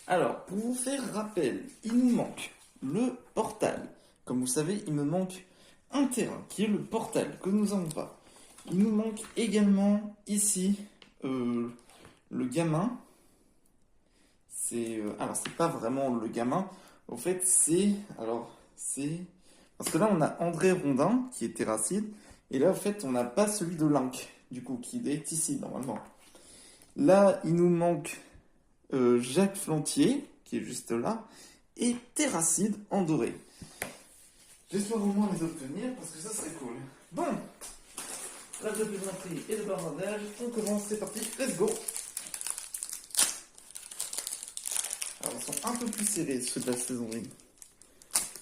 Alors, pour vous faire rappel, il nous manque le portal. Comme vous savez, il me manque un terrain qui est le portal que nous n'avons pas. Il nous manque également ici le gamin. Alors, c'est pas vraiment le gamin. Au fait, c'est parce que là, on a André Rondin qui est terracide. Et là, en fait, on n'a pas celui de Link, du coup, qui est ici normalement. Là, il nous manque Jacques Flantier, qui est juste là, et Terracide en doré. J'espère au moins les obtenir, parce que ça serait cool. Bon, là de plaisanterie et de bavardage, on commence, c'est parti, let's go. Alors, ils sont un peu plus serrés, ceux de la saison 1.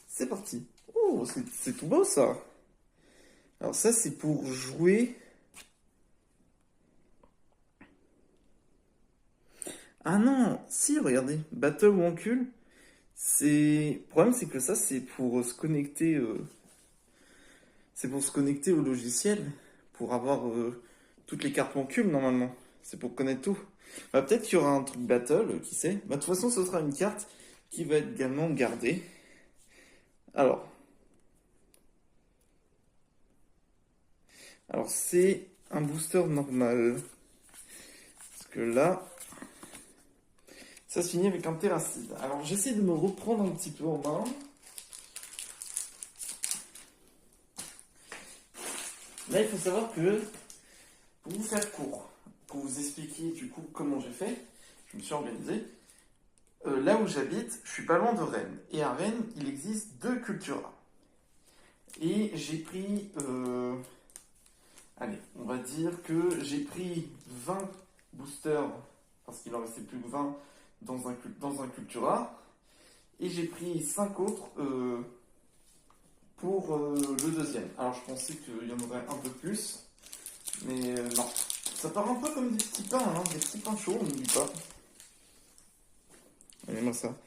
C'est parti. Oh, c'est tout beau, ça. Alors ça, c'est pour jouer... Ah non, si, regardez, Battle ou Encule, le problème, c'est que ça, c'est pour se connecter... C'est pour se connecter au logiciel, pour avoir toutes les cartes Moncule normalement. C'est pour connaître tout. Bah, peut-être qu'il y aura un truc battle, qui sait. Bah, de toute façon, ce sera une carte qui va être également gardée. Alors. Alors, c'est un booster normal. Parce que là, ça se finit avec un terracide. Alors, j'essaie de me reprendre un petit peu en main. Là, il faut savoir que, pour vous faire court, pour vous expliquer du coup comment j'ai fait, je me suis organisé. Là où j'habite, je suis pas loin de Rennes. Et à Rennes, il existe 2 Cultura. Et j'ai pris... allez, on va dire que j'ai pris 20 boosters, parce qu'il en restait plus que 20 dans un Cultura. Et j'ai pris 5 autres pour le deuxième. Alors je pensais qu'il y en aurait un peu plus. Mais non. Ça part un peu comme des petits pains, hein, des petits pains chauds, on ne dit pas. Regardez-moi ça.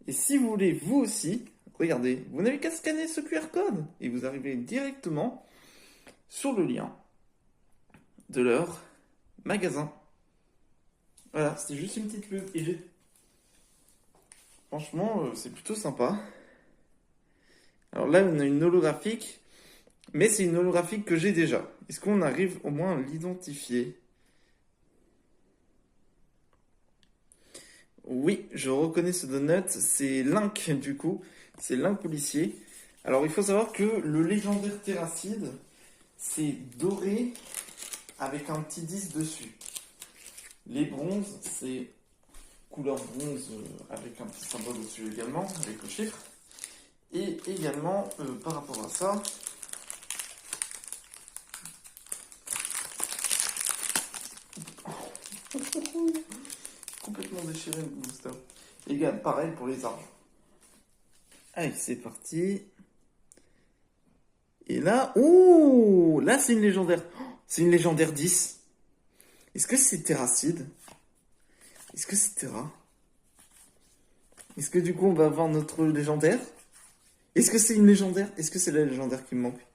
Et si vous voulez, vous aussi, regardez, vous n'avez qu'à scanner ce QR code et vous arrivez directement sur le lien de leur magasin. Voilà, c'était juste une petite pub. Franchement, c'est plutôt sympa. Alors là, on a une holographique, mais c'est une holographique que j'ai déjà. Est-ce qu'on arrive au moins à l'identifier? Oui, je reconnais ce donut, c'est Link du coup, c'est Link policier. Alors il faut savoir que le légendaire terracide, c'est doré avec un petit 10 dessus. Les bronzes, c'est couleur bronze avec un petit symbole dessus également, avec le chiffre. Et également, par rapport à ça, complètement déchiré le booster. Et pareil pour les armes. Allez, c'est parti. Et là, oh, là c'est une légendaire. Oh, c'est une légendaire 10. Est-ce que c'est terracide? Est-ce que c'est terra? Est-ce que du coup on va avoir notre légendaire? Est-ce que c'est une légendaire? Est-ce que c'est la légendaire qui me manque?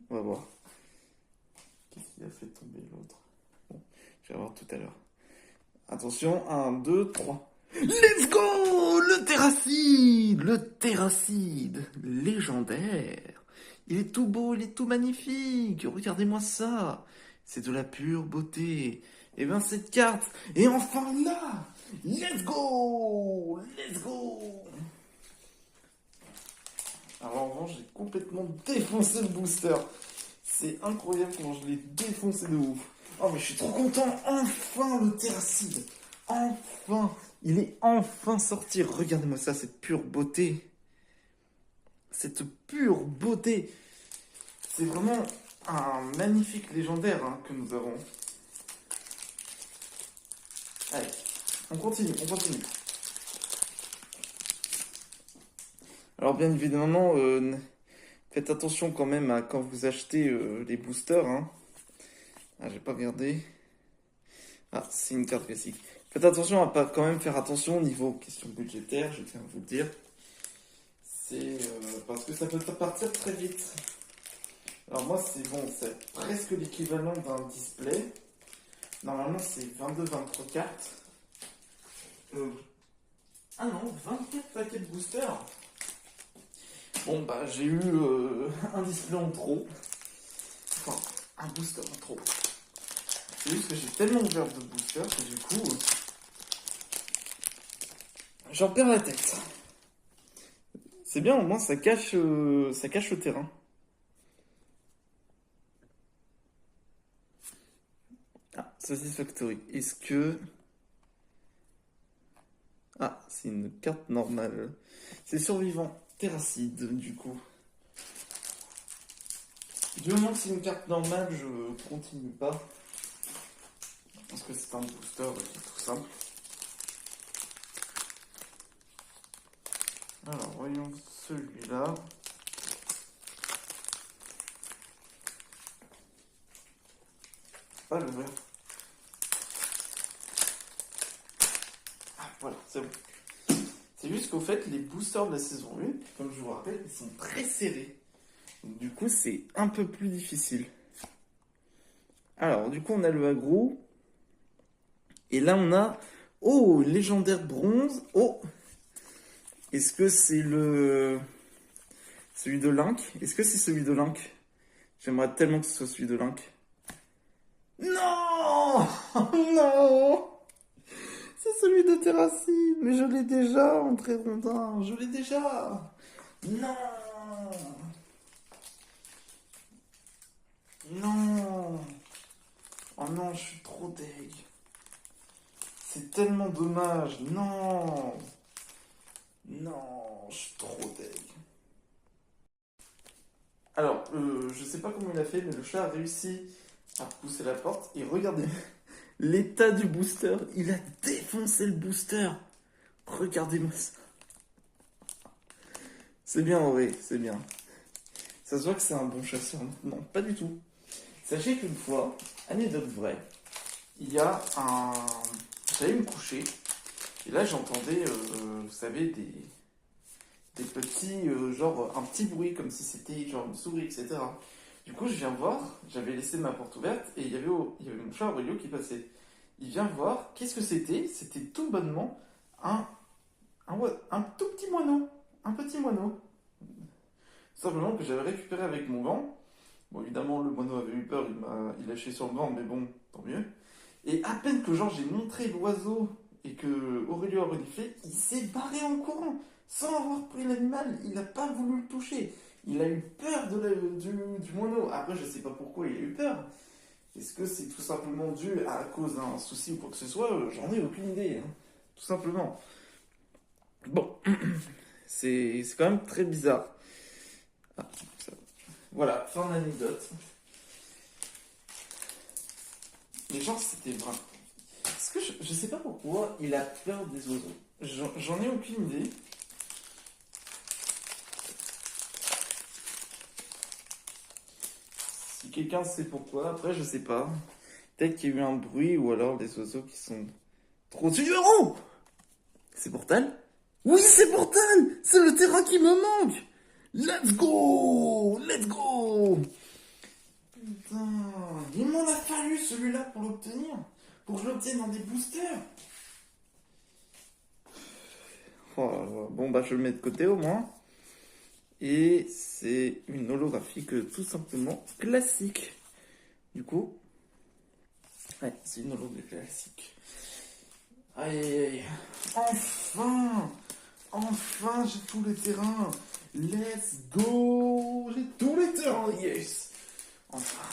On va voir. Qu'est-ce qui a fait tomber l'autre? Bon, je vais voir tout à l'heure. Attention, 1, 2, 3. Let's go! Le terracide! Le terracide! Légendaire! Il est tout beau, il est tout magnifique! Regardez-moi ça! C'est de la pure beauté! Et bien cette carte est enfin là! Let's go! Let's go! Alors en revanche, j'ai complètement défoncé le booster. C'est incroyable comment je l'ai défoncé de ouf. Oh mais je suis trop content! Enfin le terracide! Enfin! Il est enfin sorti. Regardez-moi ça, cette pure beauté. Cette pure beauté. C'est vraiment un magnifique légendaire hein, que nous avons. Allez, on continue, on continue. Alors bien évidemment, faites attention quand même à quand vous achetez les boosters. Hein. Ah, j'ai pas regardé. Ah, c'est une carte classique. Faites attention à pas quand même faire attention au niveau question budgétaire, je tiens à vous le dire. C'est parce que ça peut partir très vite. Alors moi c'est bon, c'est presque l'équivalent d'un display. Normalement c'est 22-23 cartes. Euh, ah non, 24 paquets de boosters. Bon, bah, j'ai eu un display en trop. Enfin, un booster en trop. C'est juste que j'ai tellement ouvert de boosters que du coup, j'en perds la tête. C'est bien, au moins, ça cache le terrain. Ah, Satisfactory. Est-ce que... Ah, c'est une carte normale. C'est survivant terracide, du coup. Du moment que c'est une carte normale, je continue pas. Parce que c'est un booster qui est tout simple. Alors, voyons celui-là. Pas l'ouvrir. Ah, voilà, c'est bon. C'est juste qu'au fait, les boosters de la saison 1, comme je vous rappelle, ils sont très serrés. Donc, du coup, c'est un peu plus difficile. Alors, du coup, on a le aggro. Et là, on a... Oh, légendaire bronze. Oh, est-ce que c'est le... Celui de Link? Est-ce que c'est celui de Link? J'aimerais tellement que ce soit celui de Link. Non! Non! C'est celui de Terracine, mais je l'ai déjà en très rondin. Je l'ai déjà! Non! Non! Oh non, je suis trop deg. C'est tellement dommage. Non! Non, je suis trop deg. Alors, je sais pas comment il a fait, mais le chat a réussi à pousser la porte. Et regardez, l'état du booster. Il a défoncé le booster. Regardez-moi ça. C'est bien, oui, c'est bien. Ça se voit que c'est un bon chasseur. Non, pas du tout. Sachez qu'une fois, anecdote vraie, il y a un... J'allais me coucher, et là j'entendais, vous savez, des petits, genre un petit bruit, comme si c'était genre une souris, etc. Du coup, je viens voir, j'avais laissé ma porte ouverte, et il y avait mon chat Aurelio qui passait. Il vient voir, qu'est-ce que c'était? C'était tout bonnement un, un tout petit moineau. Un petit moineau. Simplement que j'avais récupéré avec mon gant. Bon, évidemment, le moineau avait eu peur, il lâchait sur le gant, mais bon, tant mieux. Et à peine que genre j'ai montré l'oiseau et que Aurélio a reniflé, il s'est barré en courant. Sans avoir pris l'animal, il n'a pas voulu le toucher. Il a eu peur du moineau. Après, je sais pas pourquoi il a eu peur. Est-ce que c'est tout simplement dû à cause d'un souci ou quoi que ce soit? J'en ai aucune idée, hein. Tout simplement. Bon, c'est quand même très bizarre. Ah, ça. Voilà, fin de l'anecdote. Mais genre, c'était vrai. Parce que je sais pas pourquoi il a peur des oiseaux. J'en ai aucune idée. Si quelqu'un sait pourquoi, après je sais pas. Peut-être qu'il y a eu un bruit ou alors des oiseaux qui sont trop au-dessus du héros. C'est Portal? Oui, c'est Portal! C'est le terrain qui me manque! Let's go! Let's go! Putain, il m'en a fallu celui-là pour l'obtenir. Pour que je l'obtienne dans des boosters. Oh là là. Bon, bah je le mets de côté au moins. Et c'est une holographique tout simplement classique. Du coup, ouais, c'est une holographique classique. Aïe aïe aïe. Enfin! Enfin, j'ai tous les terrains. Let's go! J'ai tous les terrains, yes! Enfin,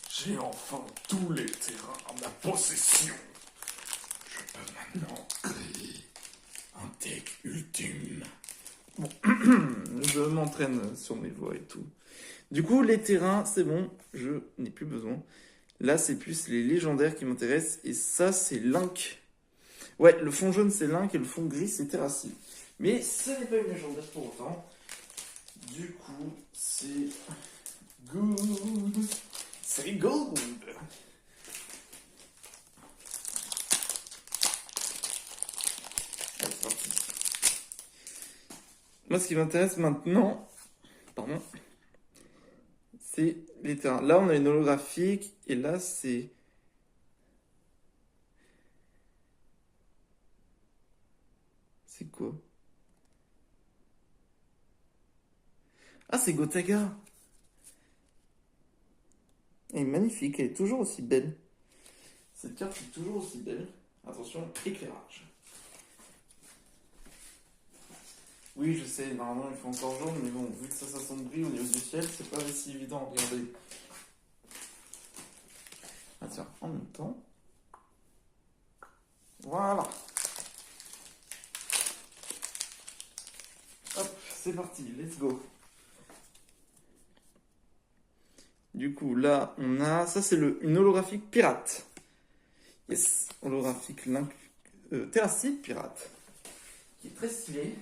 j'ai enfin tous les terrains à ma possession. Je peux maintenant créer un deck ultime. Bon, je m'entraîne sur mes voix et tout. Du coup, les terrains, c'est bon, je n'ai plus besoin. Là, c'est plus les légendaires qui m'intéressent. Et ça, c'est Link. Ouais, le fond jaune, c'est Link et le fond gris, c'est Terracine. Mais ce n'est pas une légendaire pour autant. Du coup, c'est good. C'est good. Allez, c'est parti. Moi, ce qui m'intéresse maintenant, pardon, c'est les terrains. Là, on a une holographique, et là, c'est... C'est quoi? Ah, c'est Gotaga. Elle est magnifique, elle est toujours aussi belle. Cette carte est toujours aussi belle. Attention, éclairage. Oui, je sais, normalement il fait encore jaune, mais bon, vu que ça s'assombrit au niveau du ciel, c'est pas si évident à regarder. Ah tiens, en même temps. Voilà. Hop, c'est parti, let's go. Du coup, là, on a... Ça, c'est une holographique pirate. Yes, holographique terracide pirate. Qui est très stylé.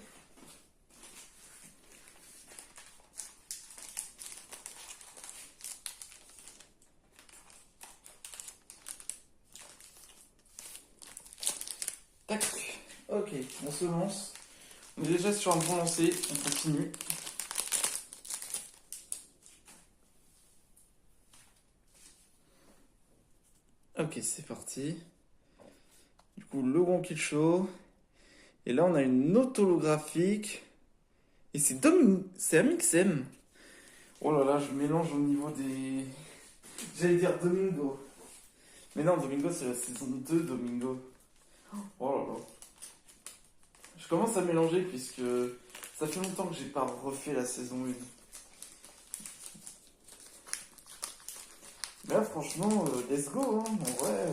Tac. Ok, on se lance. On est déjà sur un bon lancer, on continue. Ok, c'est parti. Du coup, le Grand Killshow. Et là, on a une autre holographique. Et c'est Amixem. Oh là là, je mélange au niveau des... J'allais dire Domingo. Mais non, Domingo, c'est la saison 2, Domingo. Oh là là. Je commence à mélanger puisque ça fait longtemps que j'ai pas refait la saison 1. Mais là, franchement, let's go, hein. En vrai.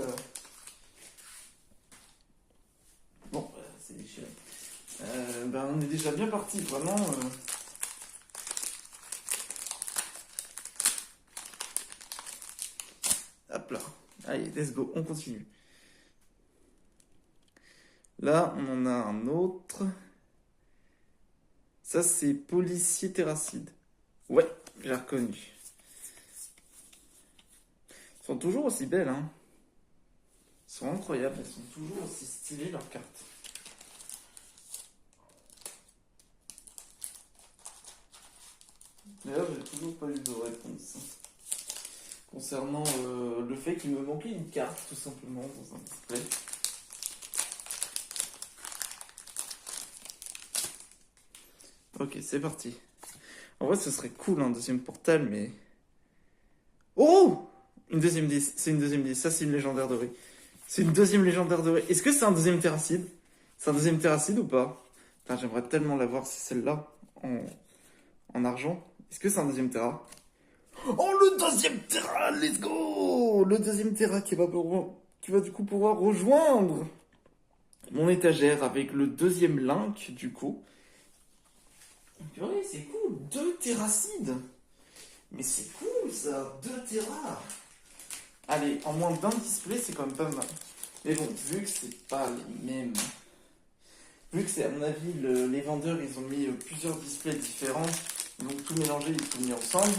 Bon, c'est déchiré. Ben, on est déjà bien parti, vraiment. Hop là. Allez, let's go, on continue. Là, on en a un autre. Ça, c'est policier terracide. Ouais, j'ai reconnu. Elles sont toujours aussi belles, hein. Elles sont incroyables, elles sont toujours aussi stylées, leurs cartes. D'ailleurs, j'ai toujours pas eu de réponse concernant le fait qu'il me manquait une carte, tout simplement, dans un display. Ok, c'est parti. En vrai, ce serait cool un deuxième portal, mais... Oh! Une deuxième 10, c'est une deuxième 10. Ça, c'est une légendaire dorée. C'est une deuxième légendaire dorée. Est-ce que c'est un deuxième terracide? C'est un deuxième terracide ou pas? Putain, j'aimerais tellement l'avoir, c'est celle-là, en argent. Est-ce que c'est un deuxième terra? Oh, le deuxième terra, let's go! Le deuxième terra qui va du coup pouvoir rejoindre mon étagère avec le deuxième link, du coup. Purée, c'est cool, 2 terracides. Mais c'est cool ça, 2 terras. Allez, en moins d'un display, c'est quand même pas mal. Mais bon, vu que c'est pas les mêmes. Vu que c'est à mon avis, les vendeurs ils ont mis plusieurs displays différents. Donc tout mélangé, ils tout mis ensemble.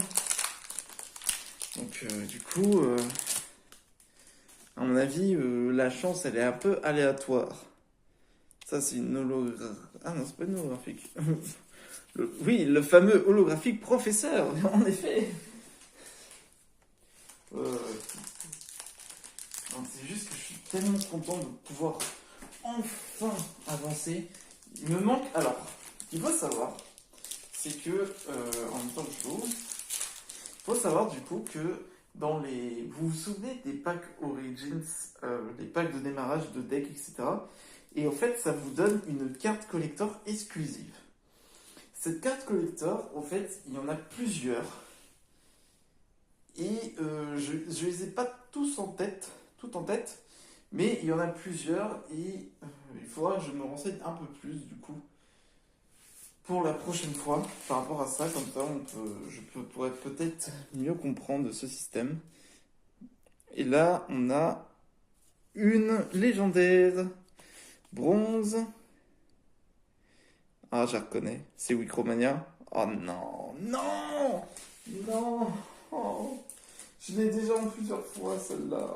Donc du coup, à mon avis, la chance elle est un peu aléatoire. Ça c'est une holographique. Ah non, c'est pas une holographique. Oui, le fameux holographique professeur, en effet. C'est juste que je suis tellement content de pouvoir enfin avancer. Il me manque. Alors, ce qu'il faut savoir, c'est que, en même temps que je l'ouvre, il faut savoir du coup que dans les. Vous vous souvenez des packs Origins, les packs de démarrage de deck, etc. Et en fait, ça vous donne une carte collector exclusive. Cette carte collector, en fait, il y en a plusieurs. Et je les ai pas tous en tête, tout en tête, mais il y en a plusieurs et il faudra que je me renseigne un peu plus du coup pour la prochaine fois par rapport à ça, comme ça pourrais peut-être mieux comprendre ce système. Et là, on a une légendaire bronze. Ah, je la reconnais, c'est Wicromania. Oh non, non, non. Oh, je l'ai déjà en plusieurs fois celle-là.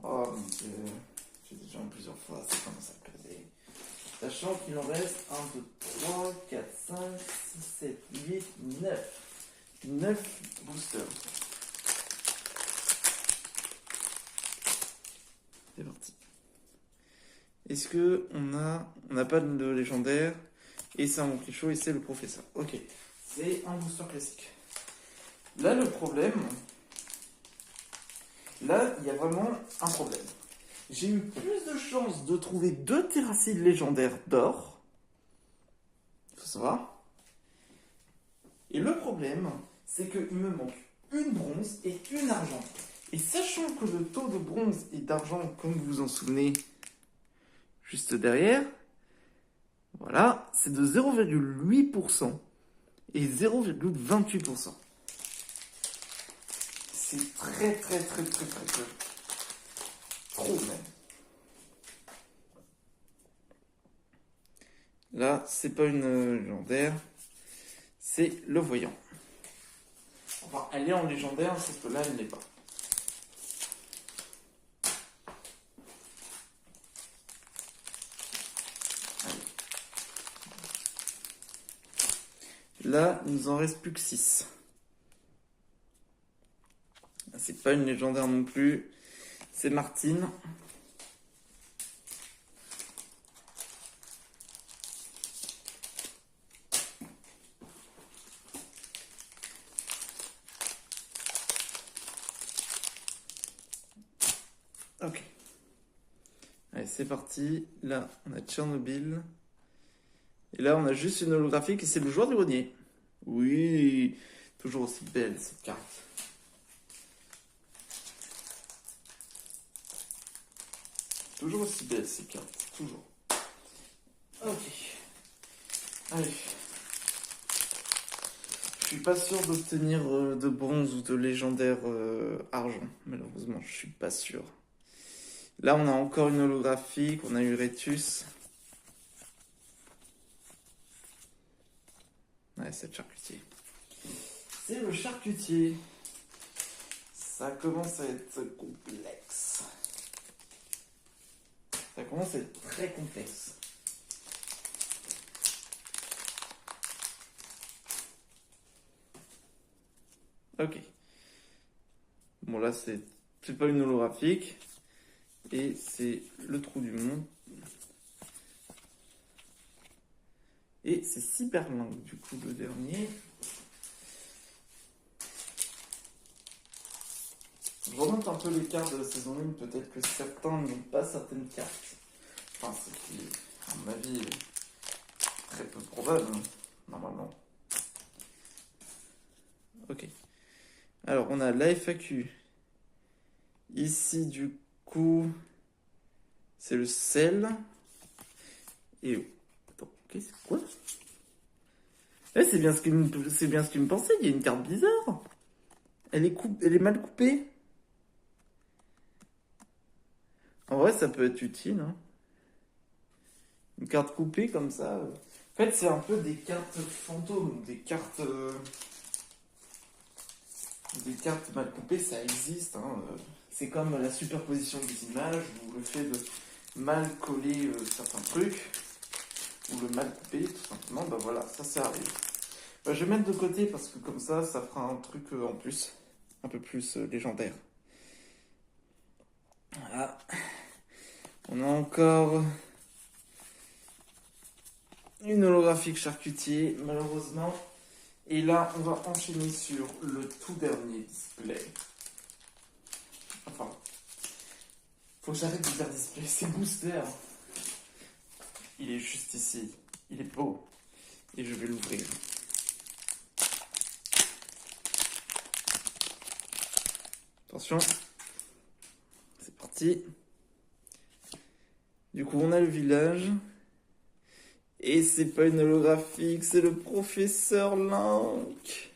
Oh mon dieu, j'ai déjà en plusieurs fois, ça commence à peser. Sachant qu'il en reste 1, 2, 3, 4, 5, 6, 7, 8, 9. 9 boosters. c'est parti. Est-ce que on n'a pas de légendaire et c'est un bon chaud et c'est le professeur. Ok, c'est un booster classique. Là, le problème, là, il y a vraiment un problème. J'ai eu plus de chances de trouver 2 terracides légendaires d'or. Il faut savoir. Et le problème, c'est qu'il me manque une bronze et une argent. Et sachant que le taux de bronze et d'argent, comme vous vous en souvenez, juste derrière, voilà, c'est de 0,8% et 0,28%. C'est très trop même. Là, c'est pas une légendaire, c'est le voyant. Enfin, elle est en légendaire, c'est que là, elle ne l'est pas. Là, il nous en reste plus que 6. C'est pas une légendaire non plus. C'est Martine. Ok. Allez, c'est parti. Là, on a Tchernobyl. Et là, on a juste une holographique et c'est le joueur du grenier. Oui, toujours aussi belle cette carte. Toujours aussi belle ces cartes, toujours. Ok. Allez. Je suis pas sûr d'obtenir de bronze ou de légendaire argent. Malheureusement, je suis pas sûr. Là, on a encore une holographique. On a eu Rétus. Ouais, c'est le charcutier. C'est le charcutier. Ça commence à être complexe. Ça commence à être très complexe. Ok. Bon, là, c'est pas une holographique. Et c'est le trou du monde. Et c'est Cyberlink, du coup, le dernier. Je remonte un peu les cartes de la saison 1. Peut-être que certains n'ont pas certaines cartes. Enfin, ce qui, à mon avis, est très peu probable, normalement. Ok. Alors, on a la FAQ. Ici, du coup, c'est le sel. Et attends, qu'est-ce quoi? C'est bien ce qu'il me pensait. Il y a une carte bizarre. Elle est mal coupée. En vrai, ça peut être utile. Hein. Une carte coupée comme ça. En fait, c'est un peu des cartes fantômes, des cartes mal coupées, ça existe. Hein. C'est comme la superposition des images ou le fait de mal coller certains trucs ou le mal couper, tout simplement. Bah voilà, ça arrive. Bah, je vais mettre de côté parce que comme ça fera un truc en plus, un peu plus légendaire. Voilà. On a encore une holographique charcutier, malheureusement. Et là, on va enchaîner sur le tout dernier display. Enfin, faut que j'arrête de faire display, c'est booster. Il est juste ici. Il est beau. Et je vais l'ouvrir. Attention. C'est parti. Du coup, on a le village. Et c'est pas une holographique, c'est le professeur Link.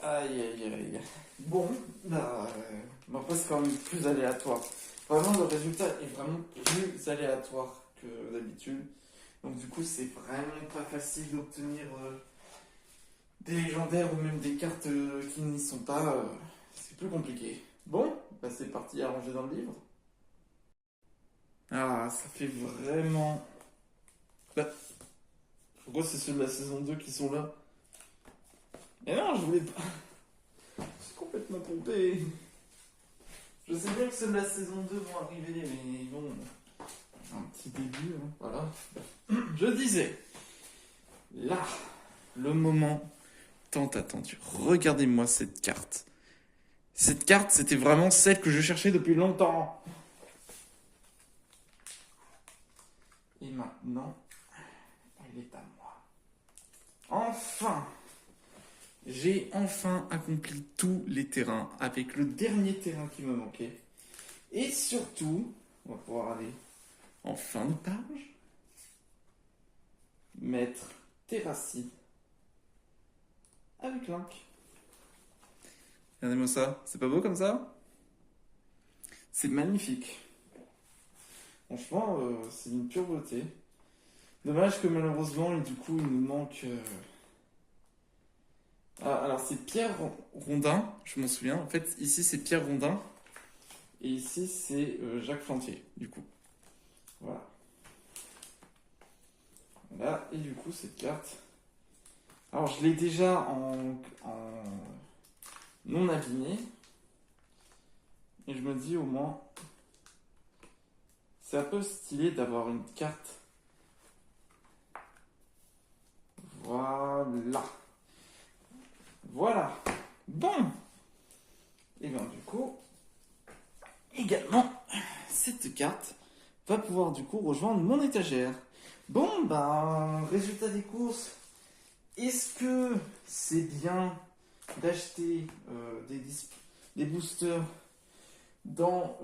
Aïe aïe aïe. Bon, bah, après c'est quand même plus aléatoire. Vraiment, le résultat est vraiment plus aléatoire que d'habitude. Donc du coup, c'est vraiment pas facile d'obtenir des légendaires ou même des cartes qui n'y sont pas. C'est plus compliqué. Bon, bah c'est parti à ranger dans le livre. Ah, ça fait vraiment... Bah, pourquoi c'est ceux de la saison 2 qui sont là? Mais non, je voulais pas. C'est complètement trompé. Je sais bien que ceux de la saison 2 vont arriver, mais bon, un petit début, hein, voilà. Je disais, là, le moment tant attendu. Regardez-moi cette carte. Cette carte, c'était vraiment celle que je cherchais depuis longtemps. Et maintenant, elle est à moi. Enfin! J'ai enfin accompli tous les terrains avec le dernier terrain qui me manquait. Et surtout, on va pouvoir aller en fin de page, mettre terracide avec l'inc. Regardez-moi ça, c'est pas beau comme ça? C'est magnifique. Franchement, c'est une pure beauté. Dommage que malheureusement, du coup, il nous manque... Ah, alors c'est Pierre Rondin, je m'en souviens. En fait, ici c'est Pierre Rondin. Et ici c'est Jacques Flantier, du coup. Voilà. Voilà, et du coup cette carte. Alors je l'ai déjà en non abîmé. Et je me dis au moins, c'est un peu stylé d'avoir une carte. Voilà. Voilà. Bon. Et bien du coup, également, cette carte va pouvoir du coup rejoindre mon étagère. Bon, bah, résultat des courses. Est-ce que c'est bien d'acheter des boosters dans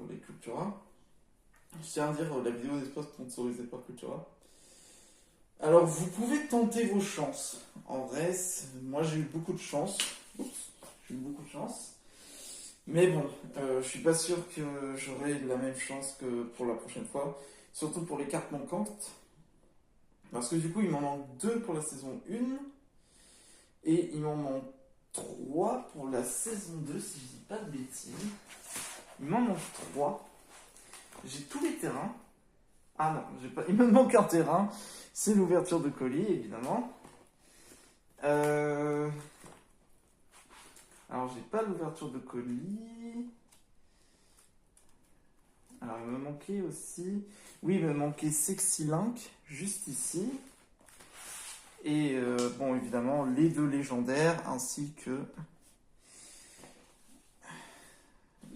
les Cultura? Je tiens à dire, la vidéo n'est pas sponsorisée par Cultura. Alors, vous pouvez tenter vos chances. En vrai, moi j'ai eu beaucoup de chance. Oups, j'ai eu beaucoup de chance. Mais bon, je suis pas sûr que j'aurai la même chance que pour la prochaine fois. Surtout pour les cartes manquantes. Parce que du coup, il m'en manque 2 pour la saison 1. Et il m'en manque 3 pour la saison 2, si je dis pas de bêtises. Il m'en manque 3. J'ai tous les terrains. Ah non, j'ai pas... il me manque un terrain. C'est l'ouverture de colis, évidemment. Alors, j'ai pas l'ouverture de colis. Alors, il me manquait aussi... Oui, il me manquait Sexy Link, juste ici. Et bon, évidemment, les 2 légendaires, ainsi que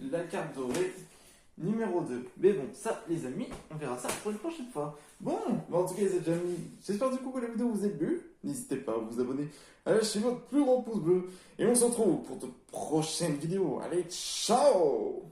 la carte dorée numéro 2. Mais bon, ça, les amis, on verra ça pour une prochaine fois. Bon, en tout cas, les amis, j'espère du coup que la vidéo vous a plu. N'hésitez pas à vous abonner, à lâcher votre plus grand pouce bleu. Et on se retrouve pour de prochaines vidéos. Allez, ciao!